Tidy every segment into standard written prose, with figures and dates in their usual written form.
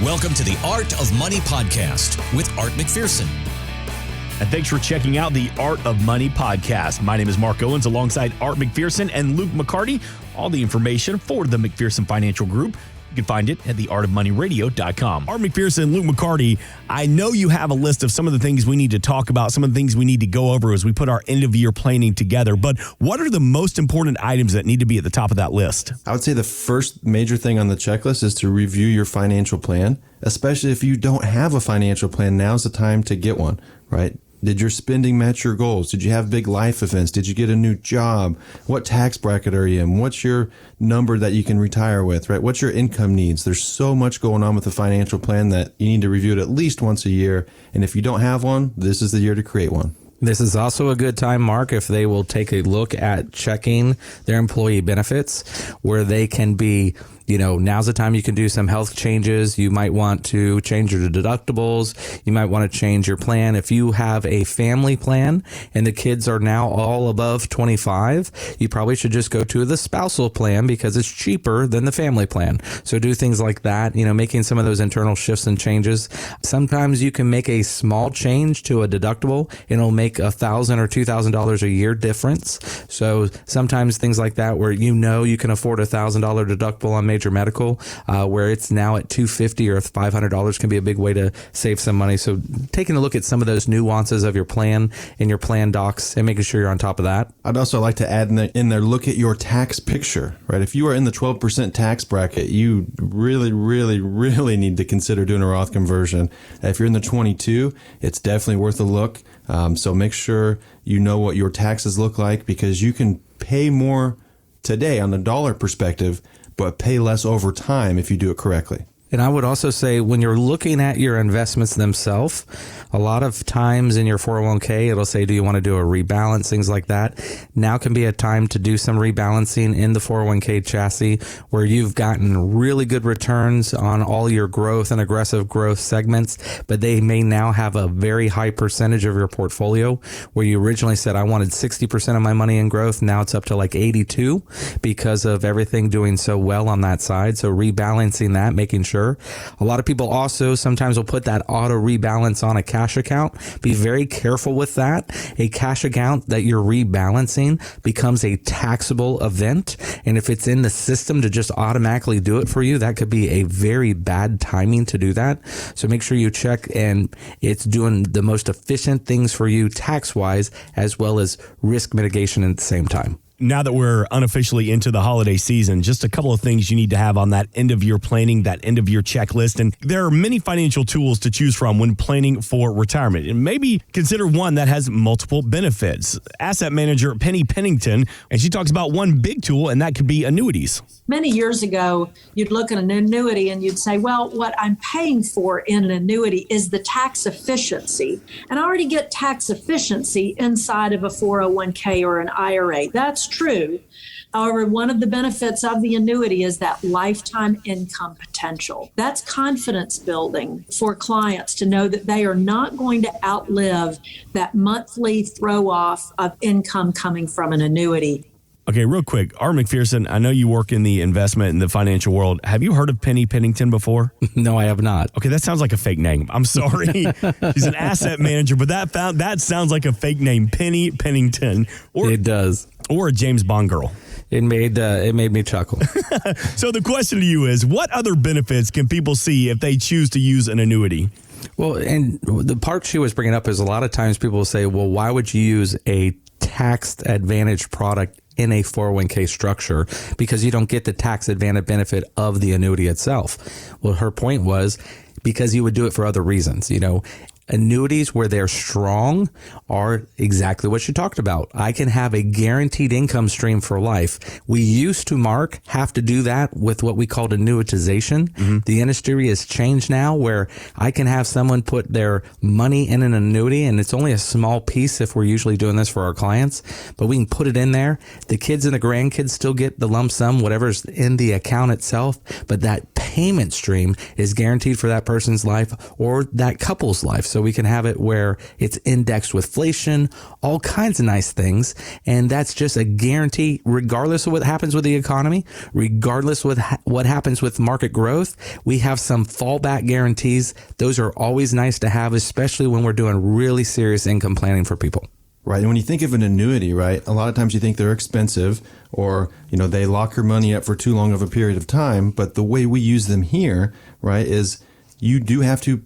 Welcome to the Art of Money podcast with Art McPherson. And thanks for checking out the Art of Money podcast. My name is Mark Owens alongside Art McPherson and Luke McCarty. All the information for the McPherson Financial Group, you can find it at theartofmoneyradio.com. Art McPherson, Luke McCarty, I know you have a list of some of the things we need to talk about, some of the things we need to go over as we put our end of year planning together. But what are the most important items that need to be at the top of that list? I would say the first major thing on the checklist is to review your financial plan, especially if you don't have a financial plan. Now's the time to get one, right? Did your spending match your goals? Did you have big life events? Did you get a new job? What tax bracket are you in? What's your number that you can retire with, right? What's your income needs? There's so much going on with the financial plan that you need to review it at least once a year. And if you don't have one, this is the year to create one. This is also a good time, Mark, if they will take a look at checking their employee benefits, where they can be, now's the time you can do some health changes. You might want to change your deductibles. You might want to change your plan. If you have a family plan and the kids are now all above 25, you probably should just go to the spousal plan because it's cheaper than the family plan. So do things like that, making some of those internal shifts and changes. Sometimes you can make a small change to a deductible and it'll make $1,000 or $2,000 a year difference. So sometimes things like that where you can afford $1,000 deductible on major medical, where it's now at $250 or $500 can be a big way to save some money. So taking a look at some of those nuances of your plan and your plan docs and making sure you're on top of that. I'd also like to add in there, look at your tax picture, right? If you are in the 12% tax bracket, you really, really, really need to consider doing a Roth conversion. If you're in the 22, it's definitely worth a look. So make sure you know what your taxes look like, because you can pay more today on the dollar perspective, but pay less over time if you do it correctly. And I would also say when you're looking at your investments themselves, a lot of times in your 401k, it'll say, do you want to do a rebalance, things like that. Now can be a time to do some rebalancing in the 401k chassis where you've gotten really good returns on all your growth and aggressive growth segments, but they may now have a very high percentage of your portfolio where you originally said, I wanted 60% of my money in growth. Now it's up to like 82 because of everything doing so well on that side. So rebalancing that, making sure. A lot of people also sometimes will put that auto rebalance on a cash account. Be very careful with that. A cash account that you're rebalancing becomes a taxable event. And if it's in the system to just automatically do it for you, that could be a very bad timing to do that. So make sure you check and it's doing the most efficient things for you tax-wise, as well as risk mitigation at the same time. Now that we're unofficially into the holiday season, just a couple of things you need to have on that end of year planning, that end of year checklist. And there are many financial tools to choose from when planning for retirement. And maybe consider one that has multiple benefits. Asset manager Penny Pennington, and she talks about one big tool, and that could be annuities. Many years ago, you'd look at an annuity and you'd say, well, what I'm paying for in an annuity is the tax efficiency. And I already get tax efficiency inside of a 401k or an IRA. That's true. However, one of the benefits of the annuity is that lifetime income potential. That's confidence building for clients to know that they are not going to outlive that monthly throw off of income coming from an annuity. Okay, real quick, Art McPherson, I know you work in the investment and the financial world. Have you heard of Penny Pennington before? No, I have not. Okay, that sounds like a fake name. I'm sorry. She's an asset manager, but that sounds like a fake name, Penny Pennington. It does. Or a James Bond girl. It made me chuckle. So the question to you is, what other benefits can people see if they choose to use an annuity? Well, and the part she was bringing up is a lot of times people will say, well, why would you use a tax advantage product in a 401k structure? Because you don't get the tax advantage benefit of the annuity itself. Well, her point was because you would do it for other reasons. Annuities where they're strong are exactly what you talked about. I can have a guaranteed income stream for life. We used to, Mark, have to do that with what we called annuitization. Mm-hmm. The industry has changed now where I can have someone put their money in an annuity, and it's only a small piece if we're usually doing this for our clients, but we can put it in there. The kids and the grandkids still get the lump sum, whatever's in the account itself, but that payment stream is guaranteed for that person's life or that couple's life. So we can have it where it's indexed with inflation, all kinds of nice things. And that's just a guarantee, regardless of what happens with the economy, regardless of what happens with market growth. We have some fallback guarantees. Those are always nice to have, especially when we're doing really serious income planning for people. Right. And when you think of an annuity, right, a lot of times you think they're expensive or, they lock your money up for too long of a period of time. But the way we use them here, right, is you do have to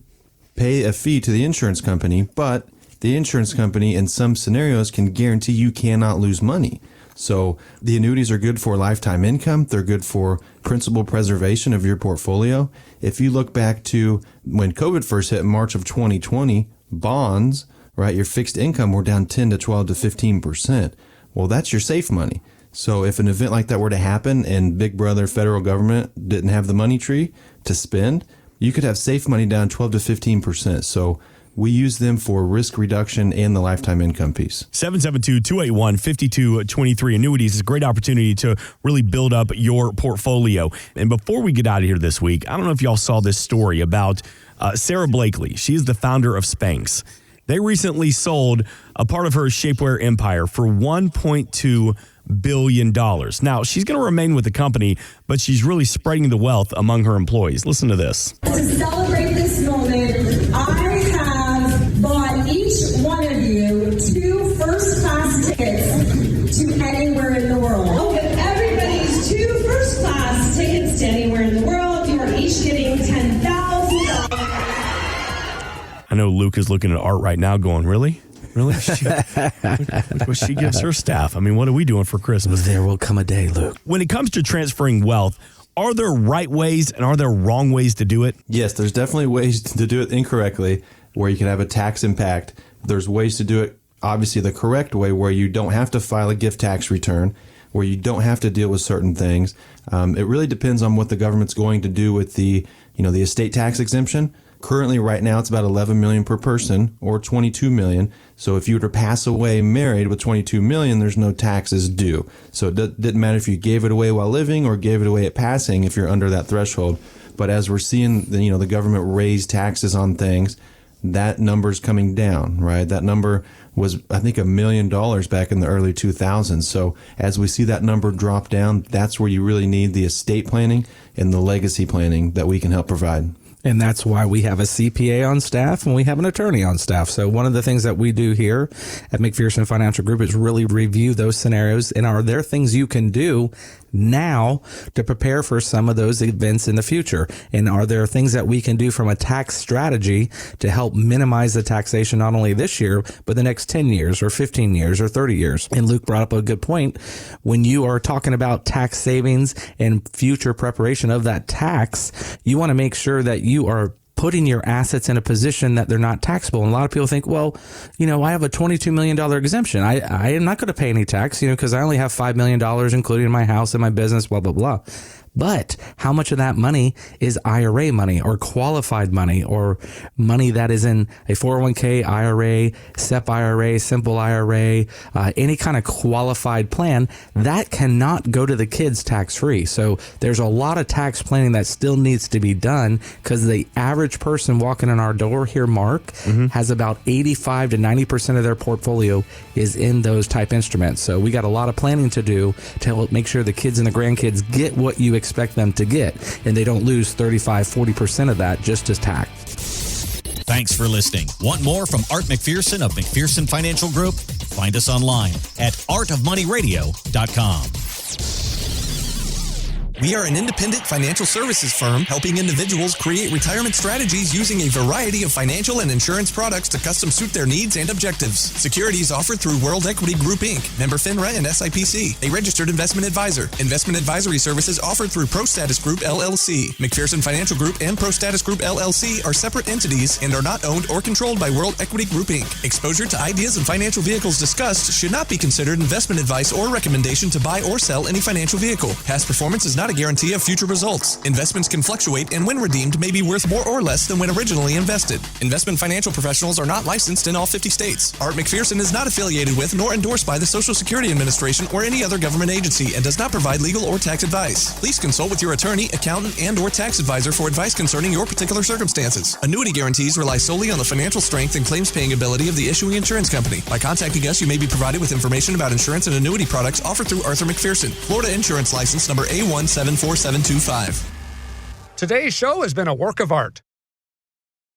pay a fee to the insurance company, but the insurance company in some scenarios can guarantee you cannot lose money. So the annuities are good for lifetime income. They're good for principal preservation of your portfolio. If you look back to when COVID first hit in March of 2020, bonds, right, your fixed income were down 10 to 12 to 15%. Well, that's your safe money. So if an event like that were to happen and Big Brother federal government didn't have the money tree to spend, you could have safe money down 12 to 15%. So we use them for risk reduction and the lifetime income piece. 772-281-5223 Annuities is a great opportunity to really build up your portfolio. And before we get out of here this week, I don't know if y'all saw this story about Sarah Blakely. She is the founder of Spanx. They recently sold a part of her shapewear empire for $1.2 billion. Now, she's going to remain with the company, but she's really spreading the wealth among her employees. Listen to this. To celebrate this moment, I have bought each one of you 2 first-class tickets to anywhere in the world. I'll give everybody's 2 first-class tickets to anywhere in the world. You are each getting $10,000. I know Luke is looking at Art right now going, really? Really? What she gives her staff. I mean, what are we doing for Christmas? There will come a day, Luke. When it comes to transferring wealth, are there right ways and are there wrong ways to do it? Yes, there's definitely ways to do it incorrectly where you can have a tax impact. There's ways to do it, obviously, the correct way where you don't have to file a gift tax return, where you don't have to deal with certain things. It really depends on what the government's going to do with the estate tax exemption. Currently, right now, it's about $11 million per person or $22 million. So if you were to pass away married with $22 million, there's no taxes due. So it didn't matter if you gave it away while living or gave it away at passing if you're under that threshold. But as we're seeing, the government raise taxes on things, that number's coming down, right? That number was, I think, $1 million back in the early 2000s. So as we see that number drop down, that's where you really need the estate planning and the legacy planning that we can help provide. And that's why we have a CPA on staff and we have an attorney on staff. So one of the things that we do here at McPherson Financial Group is really review those scenarios. And are there things you can do now to prepare for some of those events in the future? And are there things that we can do from a tax strategy to help minimize the taxation not only this year, but the next 10 years or 15 years or 30 years? And Luke brought up a good point. When you are talking about tax savings and future preparation of that tax, you want to make sure that you are putting your assets in a position that they're not taxable. And a lot of people think, well, I have a $22 million exemption. I am not going to pay any tax, because I only have $5 million, including my house and my business, blah, blah, blah. But how much of that money is IRA money or qualified money or money that is in a 401k, IRA, SEP IRA, simple IRA, any kind of qualified plan that cannot go to the kids tax free. So there's a lot of tax planning that still needs to be done because the average person walking in our door here, Mark, has about 85 to 90% of their portfolio is in those type instruments. So we got a lot of planning to do to help make sure the kids and the grandkids get what you expect them to get, and they don't lose 35-40% of that just as tax. Thanks for listening. Want more from Art McPherson of McPherson Financial Group? Find us online at artofmoneyradio.com. We are an independent financial services firm helping individuals create retirement strategies using a variety of financial and insurance products to custom suit their needs and objectives. Securities offered through World Equity Group, Inc., member FINRA and SIPC, a registered investment advisor. Investment advisory services offered through ProStatus Group, LLC. McPherson Financial Group and ProStatus Group, LLC are separate entities and are not owned or controlled by World Equity Group, Inc. Exposure to ideas and financial vehicles discussed should not be considered investment advice or recommendation to buy or sell any financial vehicle. Past performance is not not a guarantee of future results. Investments can fluctuate and when redeemed may be worth more or less than when originally invested. Investment financial professionals are not licensed in all 50 states. Art McPherson is not affiliated with nor endorsed by the Social Security Administration or any other government agency and does not provide legal or tax advice. Please consult with your attorney, accountant, and or tax advisor for advice concerning your particular circumstances. Annuity guarantees rely solely on the financial strength and claims paying ability of the issuing insurance company. By contacting us, you may be provided with information about insurance and annuity products offered through Arthur McPherson, Florida Insurance License number A174725. Today's show has been a work of art.